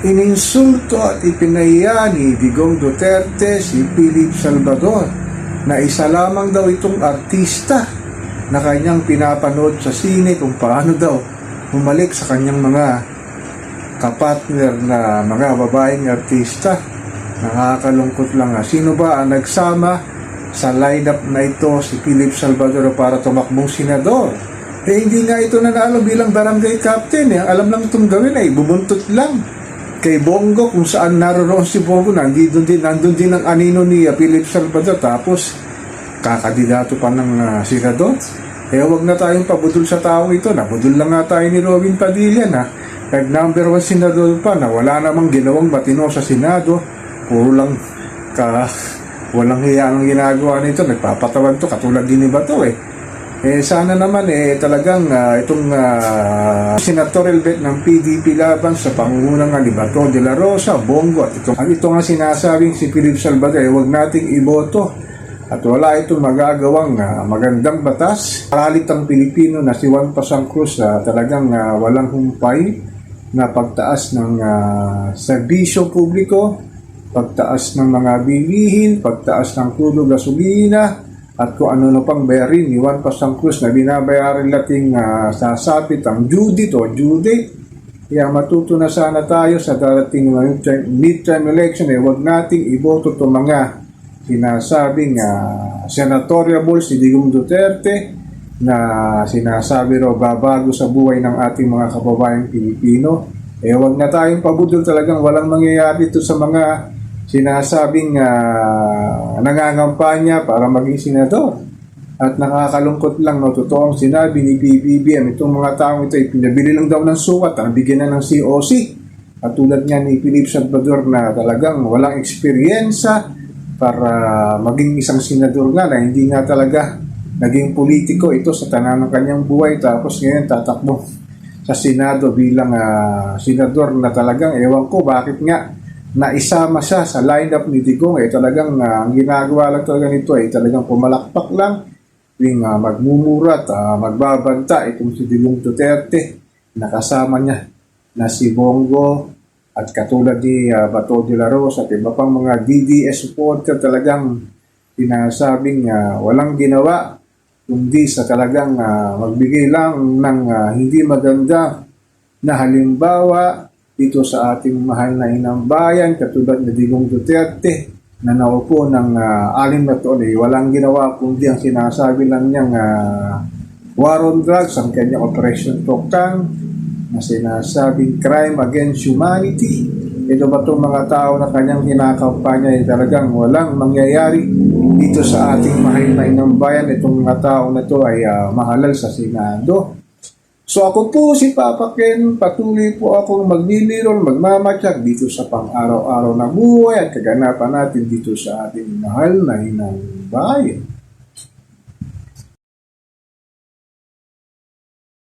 Ininsulto at ipinahiya ni Digong Duterte si Philip Salvador na isa lamang daw itong artista na kanyang pinapanood sa sine kung paano daw humalik sa kanyang mga kapartner na mga babaeng artista. Nakakalungkot lang nga. Sino ba ang nagsama sa lineup na ito si Philip Salvador para tumakbong senador? Hindi nga ito nanalo bilang barangay captain. Ang alam lang itong gawin ay bubuntot lang kay Bongo kung saan naroon si Bongo. Nandun din ang anino ni Philip Salvador, tapos kakandidato pa ng senador. Huwag na tayong pabudol sa taong ito. Nabudol lang nga tayo ni Robin Padilla na nag-number 1 senador pa na wala namang ginawang matino sa Senado. Puro lang walang hiya ang ginagawa nito. Nagpapatawan to katulad din ni Bato sana naman talagang itong senatorial bet ng PDP laban sa pangungunan ni Bato de la Rosa, Bongo at ito nga sinasabing si Philip Salvador, huwag nating iboto at wala itong magagawang magandang batas. Paralit ang Pilipino na si Juan Pasang Cruz talagang walang humpay na pagtaas ng serbisyo publiko, pagtaas ng mga bilihin, pagtaas ng tulo gasolina, at kung ano pang bayarin ni Juan Pasang Cruz na binabayaran lating sasapit ang due date. Kaya matuto na sana tayo sa darating midterm election huwag nating iboto itong mga sinasabing senatorial si Digong Duterte na sinasabi raw babago sa buhay ng ating mga kababayang Pilipino. Huwag na tayong pabudol, talagang walang mangyayari ito sa mga sinasabing nangangampanya para maging senador. At nakakalungkot lang, totoong sinabi ni BBM, itong mga taong ito ay pinabili lang daw ng sukat, bigyan na ng COC. At tulad nga ni Philip Salvador na talagang walang eksperyensa para maging isang senador nga na hindi nga talaga naging politiko ito sa tanan ng kanyang buhay, tapos ngayon tatakbo sa Senado bilang senador na talagang ewan ko bakit nga naisama siya sa lineup ni Digong. Talagang ang ginagawa lang talaga nito ay talagang pumalakpak lang, magmumura at magbabanta itong si Digong Duterte, nakasama niya na si Bongo at katulad ni Bato de la Rosa at iba pang mga DDS supporter. Talagang pinasabing walang ginawa kundi sa talagang magbigay lang ng hindi maganda na halimbawa dito sa ating mahal na inang bayan, katulad ni Digong Duterte na naupo ng 6 na taon. Walang ginawa kundi ang sinasabi lang niyang war on drugs, ang kanyang Operation Tokang na sinasabing crime against humanity. Ito ba itong mga tao na kanyang kinakampanya talagang walang mangyayari dito sa ating mahal na inang bayan. Itong mga tao na ito ay mahalal sa Senado. So ako po si Papa Ken, patuloy po akong maglilirol, magmamatyak dito sa pang-araw-araw na buhay at kaganapan natin dito sa ating mahal na inang bayan.